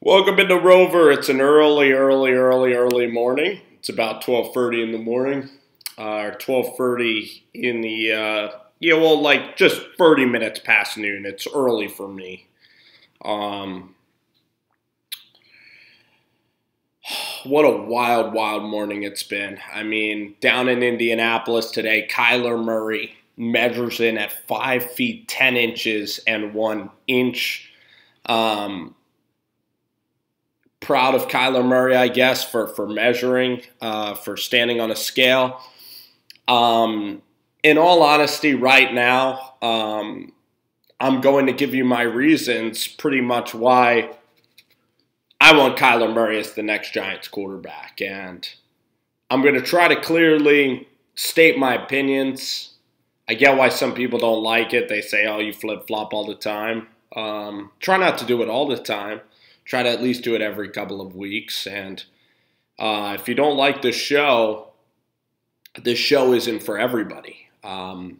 Welcome into Rover. It's an early morning. It's about 12:30 in the morning, or 12:30 in the like just 30 minutes past noon. It's early for me. What a wild morning it's been. I mean, down in Indianapolis today, Kyler Murray measures in at 5 feet 10 inches and 1 inch. Proud of Kyler Murray, I guess, for measuring, for standing on a scale. In all honesty, right now, I'm going to give you my reasons pretty much why I want Kyler Murray as the next Giants quarterback. And I'm going to try to clearly state my opinions. I get why some people don't like it. They say, oh, you flip-flop all the time. Try not to do it all the time. Try to at least do it every couple of weeks. And if you don't like this show isn't for everybody. Hopefully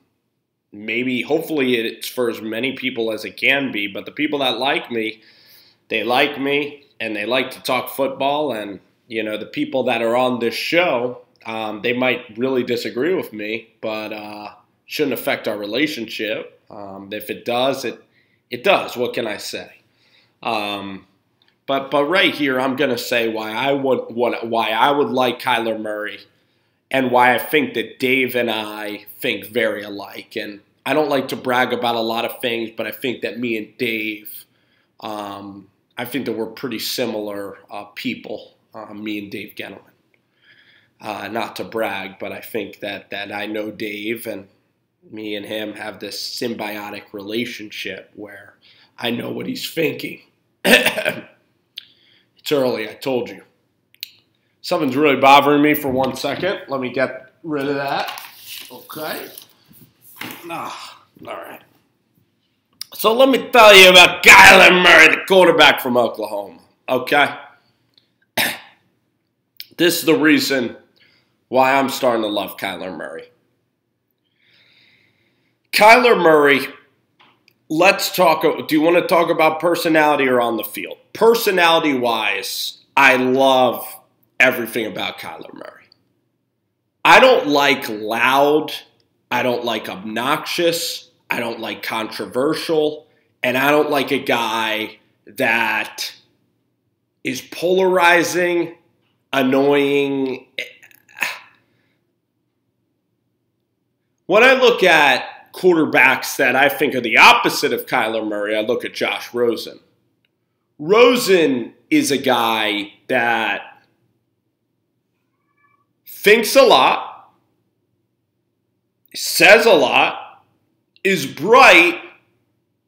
it's for as many people as it can be. But the people that like me, they like me and they like to talk football. And, the people that are on this show, they might really disagree with me, but shouldn't affect our relationship. If it does, it does. What can I say? But right here, I'm gonna say why I would like Kyler Murray, and why I think that Dave and I think very alike. And I don't like to brag about a lot of things, but I think that me and Dave, I think that we're pretty similar people. Me and Dave Gettleman. Not to brag, but I think that I know Dave, and me and him have this symbiotic relationship where I know what he's thinking. It's early, I told you. Something's really bothering me for 1 second. Let me get rid of that. Okay. All right. So let me tell you about Kyler Murray, the quarterback from Oklahoma. Okay? This is the reason why I'm starting to love Kyler Murray. Kyler Murray, let's talk. Do you want to talk about personality or on the field? Personality-wise, I love everything about Kyler Murray. I don't like loud. I don't like obnoxious. I don't like controversial. And I don't like a guy that is polarizing, annoying. When I look at quarterbacks that I think are the opposite of Kyler Murray, I look at Josh Rosen. Rosen is a guy that thinks a lot, says a lot, is bright,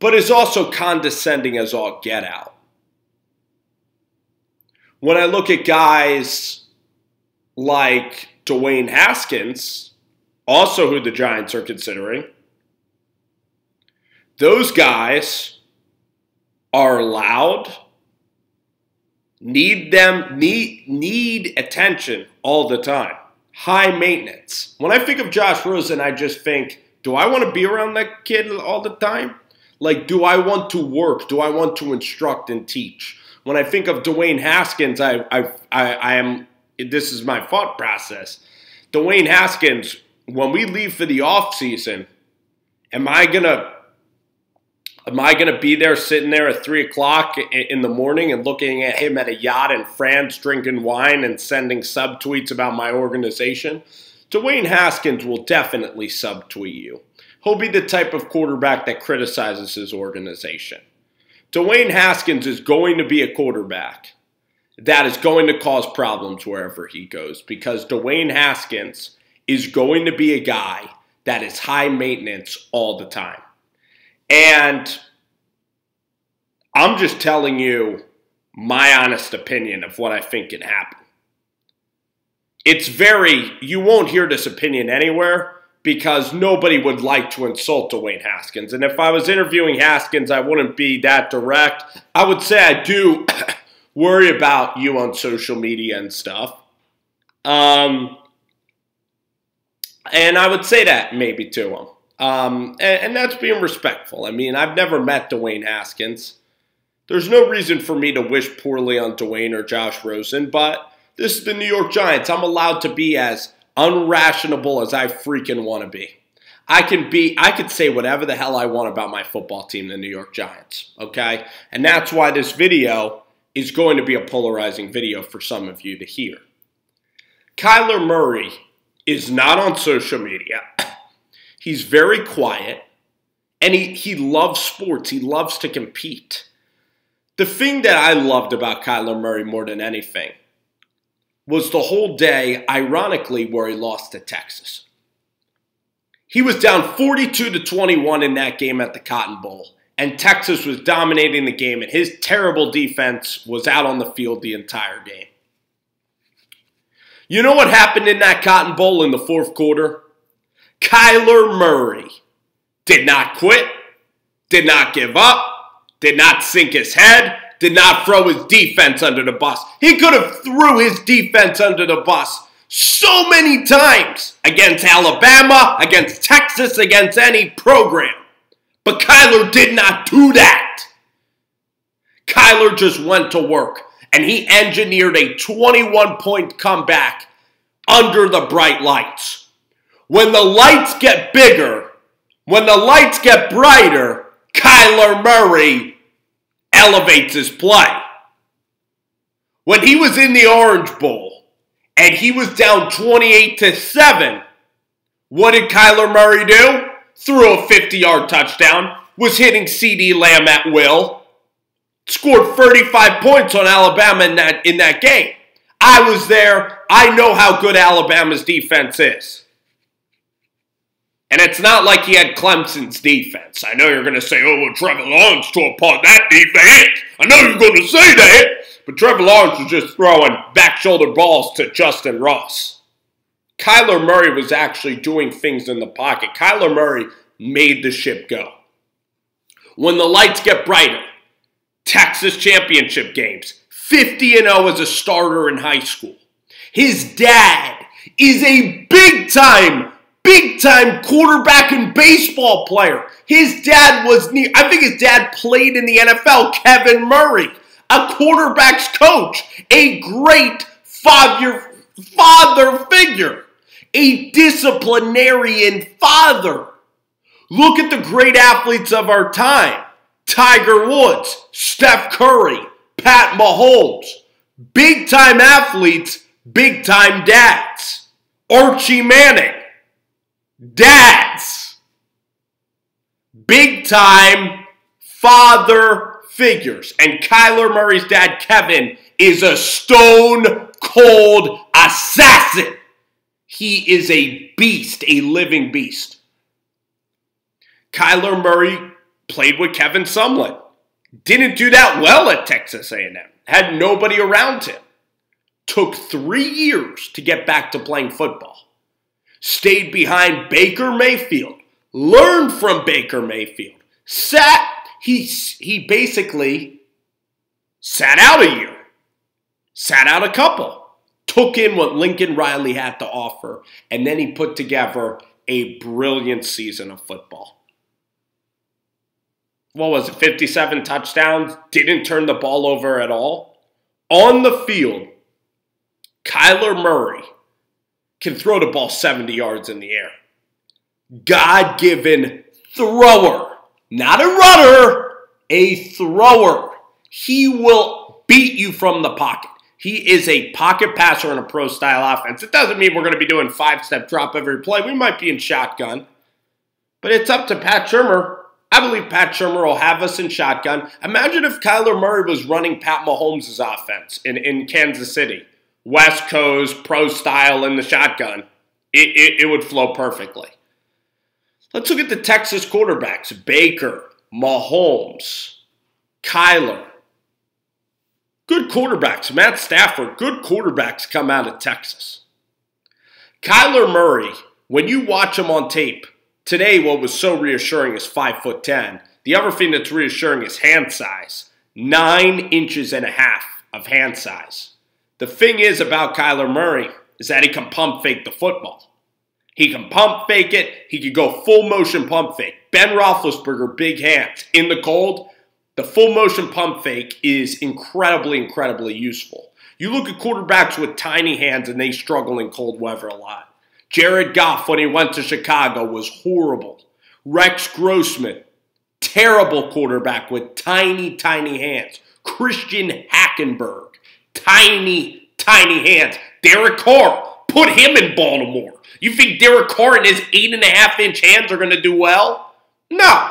but is also condescending as all get out. When I look at guys like Dwayne Haskins, also who the Giants are considering, those guys are loud, need attention all the time, high maintenance. When I think of Josh Rosen, I just think, do I want to be around that kid all the time? Like, do I want to work? Do I want to instruct and teach? When I think of Dwayne Haskins, I am. This is my thought process. Dwayne Haskins, when we leave for the off season, am I gonna be there sitting there at 3 o'clock in the morning and looking at him at a yacht in France, drinking wine and sending subtweets about my organization? Dwayne Haskins will definitely subtweet you. He'll be the type of quarterback that criticizes his organization. Dwayne Haskins is going to be a quarterback that is going to cause problems wherever he goes, because Dwayne Haskins is going to be a guy that is high maintenance all the time. And I'm just telling you my honest opinion of what I think can happen. You won't hear this opinion anywhere, because nobody would like to insult Dwayne Haskins. And if I was interviewing Haskins, I wouldn't be that direct. I would say I do worry about you on social media and stuff. And I would say that maybe to him. And that's being respectful. I mean, I've never met Dwayne Haskins. There's no reason for me to wish poorly on Dwayne or Josh Rosen, but this is the New York Giants. I'm allowed to be as unrational as I freaking want to be. I could say whatever the hell I want about my football team, the New York Giants, okay? And that's why this video is going to be a polarizing video for some of you to hear. Kyler Murray is not on social media. He's very quiet, and he loves sports. He loves to compete. The thing that I loved about Kyler Murray more than anything was the whole day, ironically, where he lost to Texas. He was down 42-21 in that game at the Cotton Bowl, and Texas was dominating the game, and his terrible defense was out on the field the entire game. You know what happened in that Cotton Bowl in the fourth quarter? Kyler Murray did not quit, did not give up, did not sink his head, did not throw his defense under the bus. He could have threw his defense under the bus so many times against Alabama, against Texas, against any program. But Kyler did not do that. Kyler just went to work, and he engineered a 21-point comeback under the bright lights. When the lights get bigger, when the lights get brighter, Kyler Murray elevates his play. When he was in the Orange Bowl and he was down 28-7, what did Kyler Murray do? Threw a 50-yard touchdown, was hitting CeeDee Lamb at will, scored 35 points on Alabama in that game. I was there. I know how good Alabama's defense is. And it's not like he had Clemson's defense. I know you're going to say, oh, well, Trevor Lawrence tore apart that defense. I know you're going to say that. But Trevor Lawrence was just throwing back shoulder balls to Justin Ross. Kyler Murray was actually doing things in the pocket. Kyler Murray made the ship go. When the lights get brighter, Texas championship games, 50-0 as a starter in high school. His dad is a big-time quarterback and baseball player. His dad I think his dad played in the NFL, Kevin Murray, a quarterback's coach, a great father figure, a disciplinarian father. Look at the great athletes of our time. Tiger Woods, Steph Curry, Pat Mahomes. Big-time athletes, big-time dads. Archie Manning. Dads. Big-time father figures. And Kyler Murray's dad, Kevin, is a stone-cold assassin. He is a beast, a living beast. Kyler Murray played with Kevin Sumlin. Didn't do that well at Texas A&M. Had nobody around him. Took 3 years to get back to playing football. Stayed behind Baker Mayfield. Learned from Baker Mayfield. He basically sat out a year. Sat out a couple. Took in what Lincoln Riley had to offer. And then he put together a brilliant season of football. What was it, 57 touchdowns? Didn't turn the ball over at all. On the field, Kyler Murray can throw the ball 70 yards in the air. God-given thrower. Not a runner, a thrower. He will beat you from the pocket. He is a pocket passer in a pro-style offense. It doesn't mean we're going to be doing 5-step drop every play. We might be in shotgun. But it's up to Pat Shurmur. I believe Pat Shurmur will have us in shotgun. Imagine if Kyler Murray was running Pat Mahomes' offense in Kansas City. West Coast, pro style in the shotgun. It would flow perfectly. Let's look at the Texas quarterbacks. Baker, Mahomes, Kyler. Good quarterbacks. Matt Stafford, good quarterbacks come out of Texas. Kyler Murray, when you watch him on tape, today, what was so reassuring is 5'10". The other thing that's reassuring is hand size. 9.5 inches of hand size. The thing is about Kyler Murray is that he can pump fake the football. He can pump fake it. He can go full motion pump fake. Ben Roethlisberger, big hands. In the cold, the full motion pump fake is incredibly, incredibly useful. You look at quarterbacks with tiny hands and they struggle in cold weather a lot. Jared Goff, when he went to Chicago, was horrible. Rex Grossman, terrible quarterback with tiny, tiny hands. Christian Hackenberg, tiny, tiny hands. Derek Carr, put him in Baltimore. You think Derek Carr and his 8.5-inch hands are going to do well? No.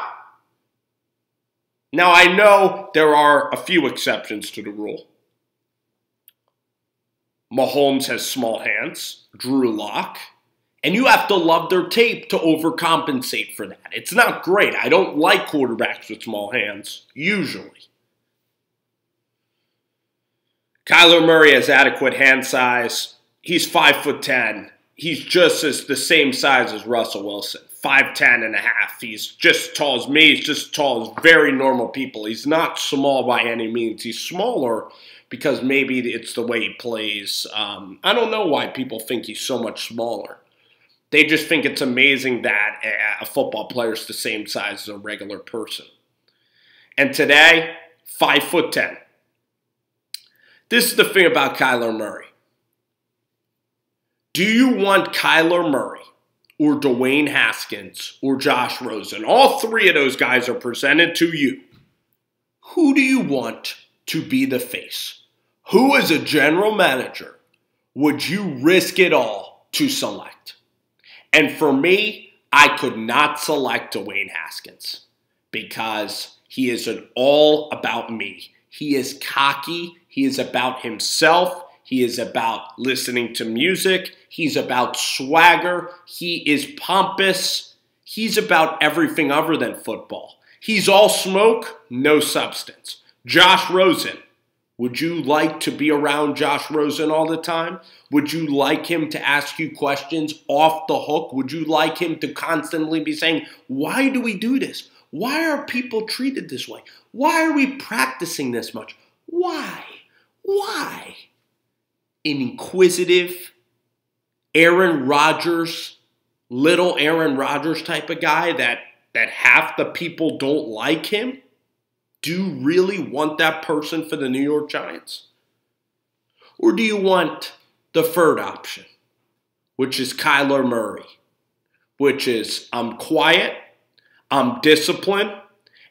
Now, I know there are a few exceptions to the rule. Mahomes has small hands. Drew Lock. And you have to love their tape to overcompensate for that. It's not great. I don't like quarterbacks with small hands, usually. Kyler Murray has adequate hand size. He's 5'10". He's just the same size as Russell Wilson. 5'10 and a half. He's just as tall as me. He's just as tall as very normal people. He's not small by any means. He's smaller because maybe it's the way he plays. I don't know why people think he's so much smaller. They just think it's amazing that a football player is the same size as a regular person. And today, 5'10". This is the thing about Kyler Murray. Do you want Kyler Murray or Dwayne Haskins or Josh Rosen? All three of those guys are presented to you. Who do you want to be the face? Who, as a general manager, would you risk it all to select? And for me, I could not select Dwayne Haskins because he is an all about me. He is cocky. He is about himself. He is about listening to music. He's about swagger. He is pompous. He's about everything other than football. He's all smoke, no substance. Josh Rosen. Would you like to be around Josh Rosen all the time? Would you like him to ask you questions off the hook? Would you like him to constantly be saying, why do we do this? Why are people treated this way? Why are we practicing this much? Why? Why? An inquisitive Aaron Rodgers, little Aaron Rodgers type of guy that half the people don't like him? Do you really want that person for the New York Giants? Or do you want the third option, which is Kyler Murray, which is I'm quiet, I'm disciplined,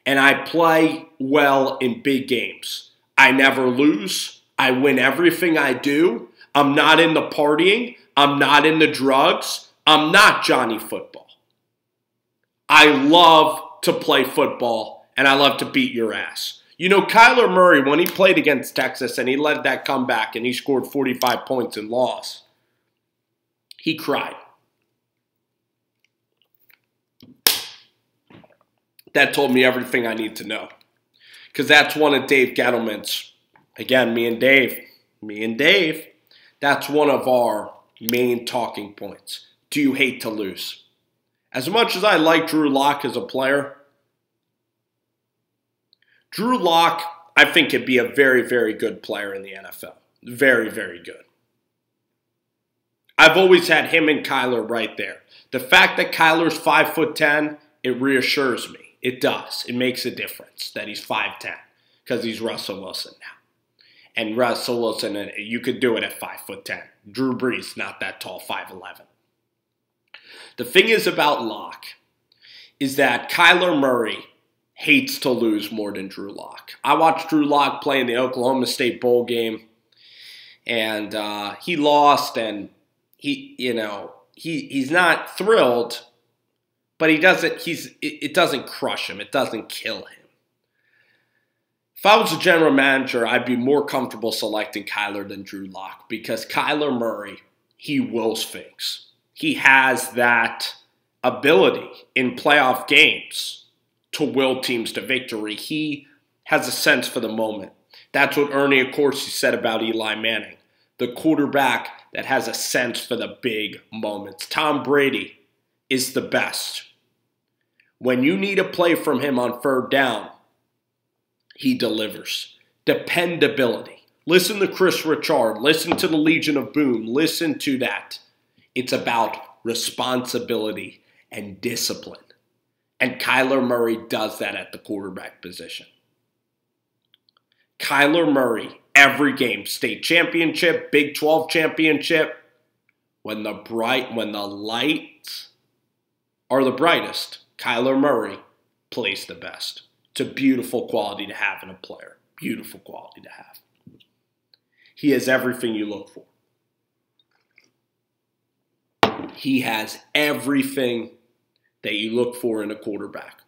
and I play well in big games. I never lose. I win everything I do. I'm not in the partying. I'm not in the drugs. I'm not Johnny Football. I love to play football, and I love to beat your ass. You know, Kyler Murray, when he played against Texas and he led that comeback and he scored 45 points and lost, he cried. That told me everything I need to know. Because that's one of Dave Gettleman's, again, me and Dave, that's one of our main talking points. Do you hate to lose? As much as I like Drew Lock as a player, Drew Lock, I think, could be a very, very good player in the NFL. Very, very good. I've always had him and Kyler right there. The fact that Kyler's 5'10", it reassures me. It does. It makes a difference that he's 5'10", because he's Russell Wilson now. And Russell Wilson, you could do it at 5'10". Drew Brees, not that tall, 5'11". The thing is about Lock is that Kyler Murray hates to lose more than Drew Lock. I watched Drew Lock play in the Oklahoma State Bowl game, and he lost, and he's not thrilled, but it doesn't crush him. It doesn't kill him. If I was a general manager, I'd be more comfortable selecting Kyler than Drew Lock because Kyler Murray, he wills things. He has that ability in playoff games to will teams to victory. He has a sense for the moment. That's what Ernie Accorsi said about Eli Manning, the quarterback that has a sense for the big moments. Tom Brady is the best. When you need a play from him on third down, he delivers. Dependability. Listen to Chris Richard. Listen to the Legion of Boom. Listen to that. It's about responsibility, and discipline. And Kyler Murray does that at the quarterback position. Kyler Murray, every game, state championship, Big 12 championship, when the lights are the brightest, Kyler Murray plays the best. It's a beautiful quality to have in a player. Beautiful quality to have. He has everything you look for. He has everything that you look for in a quarterback.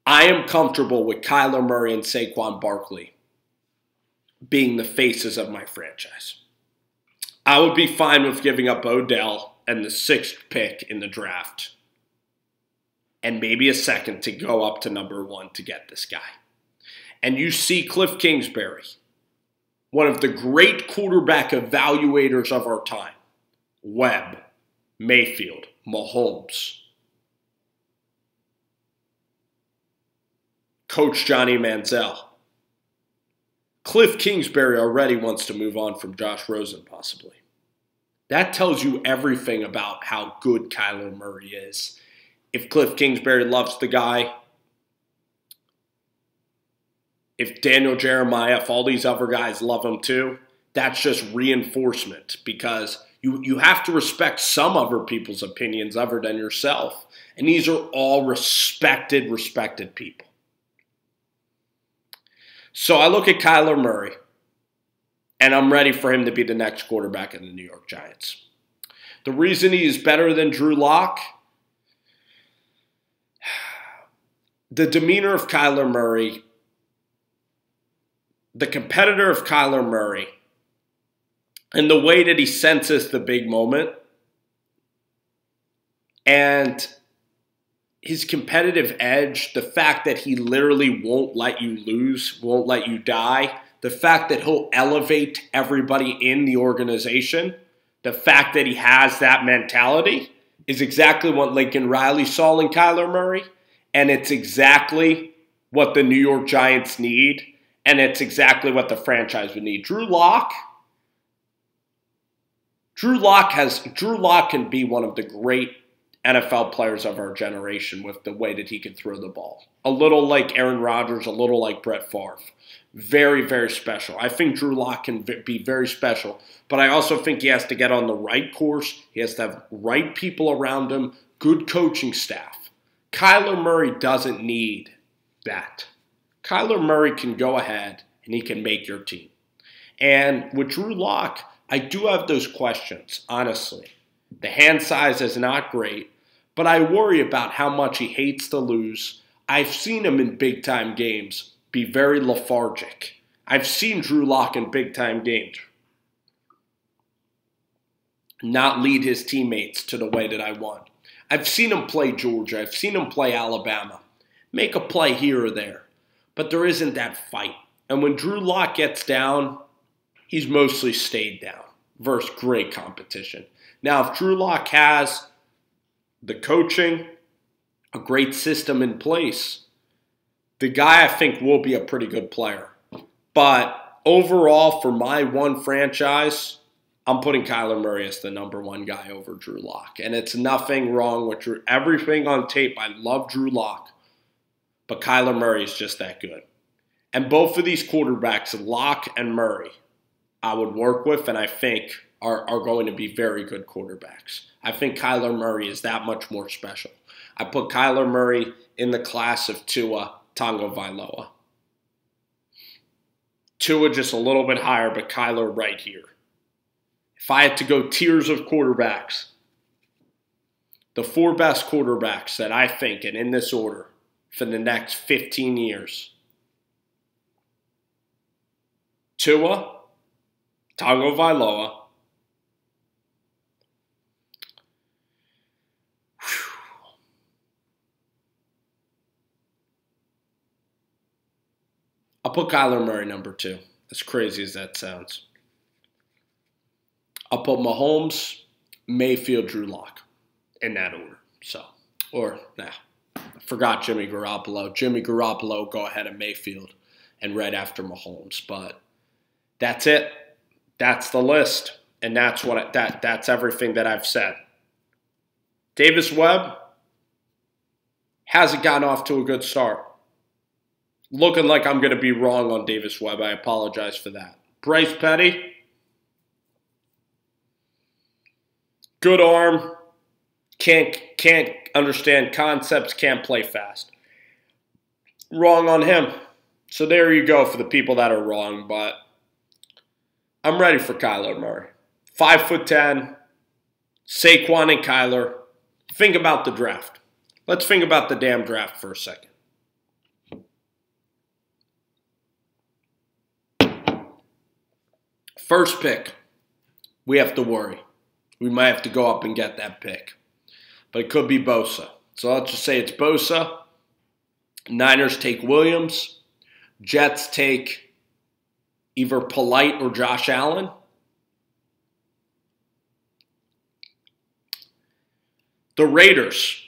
I am comfortable with Kyler Murray and Saquon Barkley being the faces of my franchise. I would be fine with giving up Odell and the 6th pick in the draft and maybe a second to go up to number 1 to get this guy. And you see Cliff Kingsbury, one of the great quarterback evaluators of our time, Webb, Mayfield, Mahomes, Coach Johnny Manziel. Cliff Kingsbury already wants to move on from Josh Rosen, possibly. That tells you everything about how good Kyler Murray is. If Cliff Kingsbury loves the guy, if Daniel Jeremiah, if all these other guys love him too, that's just reinforcement because you have to respect some other people's opinions other than yourself. And these are all respected people. So I look at Kyler Murray, and I'm ready for him to be the next quarterback of the New York Giants. The reason he is better than Drew Lock, the demeanor of Kyler Murray, the competitor of Kyler Murray, and the way that he senses the big moment, and his competitive edge, the fact that he literally won't let you lose, won't let you die, the fact that he'll elevate everybody in the organization, the fact that he has that mentality is exactly what Lincoln Riley saw in Kyler Murray, and it's exactly what the New York Giants need, and it's exactly what the franchise would need. Drew Lock can be one of the great NFL players of our generation with the way that he can throw the ball. A little like Aaron Rodgers, a little like Brett Favre. Very, very special. I think Drew Lock can be very special, but I also think he has to get on the right course. He has to have right people around him, good coaching staff. Kyler Murray doesn't need that. Kyler Murray can go ahead and he can make your team. And with Drew Lock, I do have those questions, honestly. The hand size is not great, but I worry about how much he hates to lose. I've seen him in big-time games be very lethargic. I've seen Drew Lock in big-time games not lead his teammates to the way that I want. I've seen him play Georgia. I've seen him play Alabama. Make a play here or there, but there isn't that fight. And when Drew Lock gets down, he's mostly stayed down versus great competition. Now, if Drew Lock has the coaching, a great system in place, the guy I think will be a pretty good player. But overall, for my one franchise, I'm putting Kyler Murray as the number 1 guy over Drew Lock. And it's nothing wrong with Drew. Everything on tape, I love Drew Lock. But Kyler Murray is just that good. And both of these quarterbacks, Lock and Murray, I would work with and I think are going to be very good quarterbacks. I think Kyler Murray is that much more special. I put Kyler Murray in the class of Tua Tagovailoa. Tua just a little bit higher, but Kyler right here. If I had to go tiers of quarterbacks, the 4 best quarterbacks that I think, and in this order, for the next 15 years, Tua Tagovailoa, I'll put Kyler Murray number 2, as crazy as that sounds. I'll put Mahomes, Mayfield, Drew Lock in that order. I forgot Jimmy Garoppolo. Jimmy Garoppolo go ahead of Mayfield and right after Mahomes. But that's it. That's the list. And that's everything that I've said. Davis Webb hasn't gotten off to a good start. Looking like I'm going to be wrong on Davis Webb. I apologize for that. Bryce Petty, good arm, can't understand concepts, can't play fast. Wrong on him. So there you go for the people that are wrong, but I'm ready for Kyler Murray. 5'10", Saquon and Kyler. Think about the draft. Let's think about the damn draft for a second. First pick, we have to worry. We might have to go up and get that pick. But it could be Bosa. So let's just say it's Bosa. Niners take Williams. Jets take either Polite or Josh Allen. The Raiders.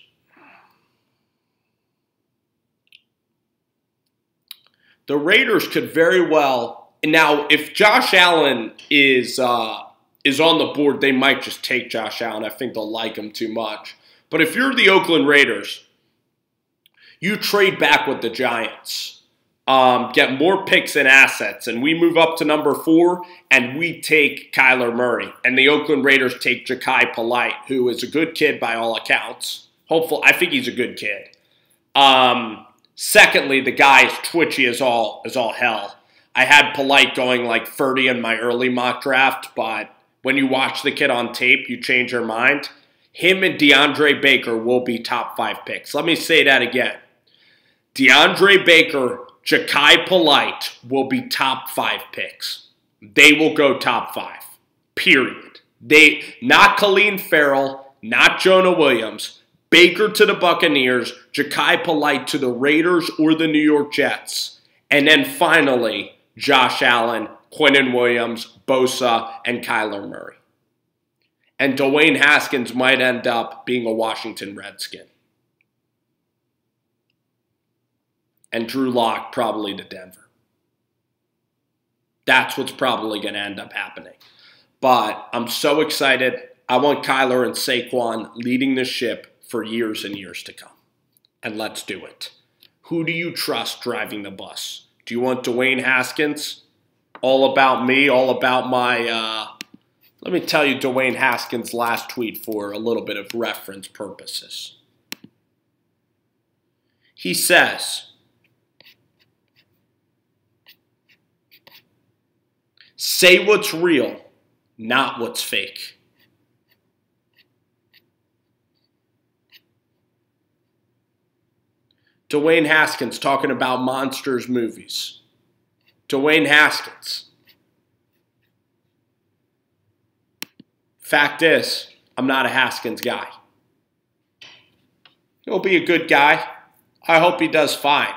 The Raiders could very well. Now, if Josh Allen is on the board, they might just take Josh Allen. I think they'll like him too much. But if you're the Oakland Raiders, you trade back with the Giants, get more picks and assets, and we move up to number 4, and we take Kyler Murray. And the Oakland Raiders take Jachai Polite, who is a good kid by all accounts. Hopefully, I think he's a good kid. Secondly, the guy is twitchy as all hell. I had Polite going like 30 in my early mock draft, but when you watch the kid on tape, you change your mind. Him and DeAndre Baker will be top 5 picks. Let me say that again. DeAndre Baker, Jachai Polite will be top 5 picks. They will go top 5. Period. Not Khalil Farrell, not Jonah Williams. Baker to the Buccaneers, Jachai Polite to the Raiders or the New York Jets. And then finally, Josh Allen, Quinnen Williams, Bosa, and Kyler Murray. And Dwayne Haskins might end up being a Washington Redskin. And Drew Lock probably to Denver. That's what's probably going to end up happening. But I'm so excited. I want Kyler and Saquon leading the ship for years and years to come. And let's do it. Who do you trust driving the bus? Do you want Dwayne Haskins? All about me, all about my... Let me tell you Dwayne Haskins' last tweet for a little bit of reference purposes. He says, "Say what's real, not what's fake." Dwayne Haskins talking about Monsters movies. Dwayne Haskins. Fact is, I'm not a Haskins guy. He'll be a good guy. I hope he does fine.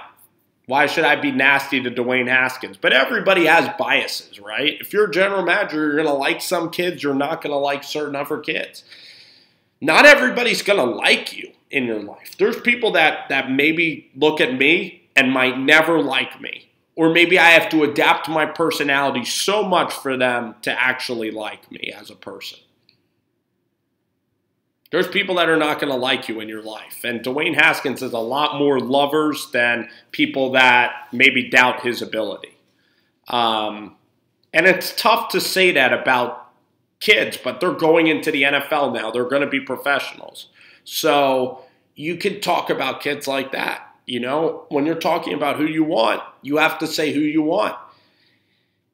Why should I be nasty to Dwayne Haskins? But everybody has biases, right? If you're a general manager, you're going to like some kids. You're not going to like certain other kids. Not everybody's going to like you in your life. There's people that maybe look at me and might never like me. Or maybe I have to adapt my personality so much for them to actually like me as a person. There's people that are not going to like you in your life. And Dwayne Haskins has a lot more lovers than people that maybe doubt his ability. And it's tough to say that about kids, but they're going into the NFL now. They're going to be professionals. So you can talk about kids like that. You know, when you're talking about who you want, you have to say who you want.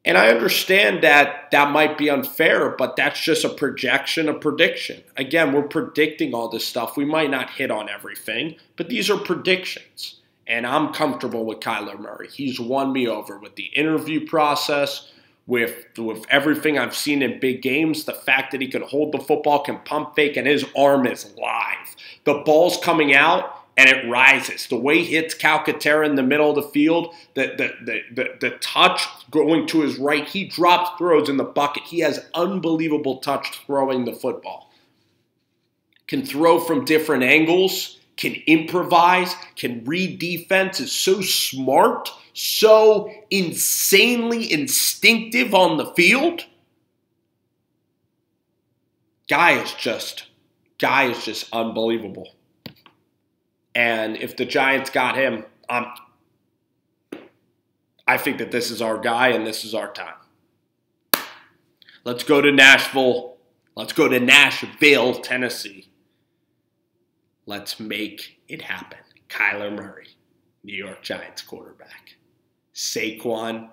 And I understand that that might be unfair, but that's just a projection, a prediction. Again, we're predicting all this stuff. We might not hit on everything, but these are predictions. And I'm comfortable with Kyler Murray. He's won me over with the interview process, with everything I've seen in big games, the fact that he can hold the football, can pump fake, and his arm is live. The ball's coming out, and it rises. The way he hits Calcaterra in the middle of the field, the touch going to his right, he drops throws in the bucket. He has unbelievable touch throwing the football. Can throw from different angles, can improvise, can read defense, is so smart, so insanely instinctive on the field. Guy is just Guy is just unbelievable. And if the Giants got him, I think that this is our guy and this is our time. Let's go to Nashville. Let's go to Nashville, Tennessee. Let's make it happen. Kyler Murray, New York Giants quarterback. Kyler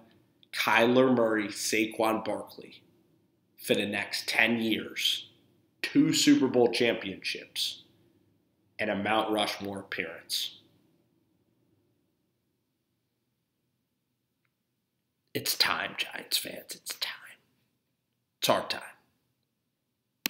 Murray, Saquon Barkley for the next 10 years. 2 Super Bowl championships and a Mount Rushmore appearance. It's time, Giants fans. It's time. It's our time.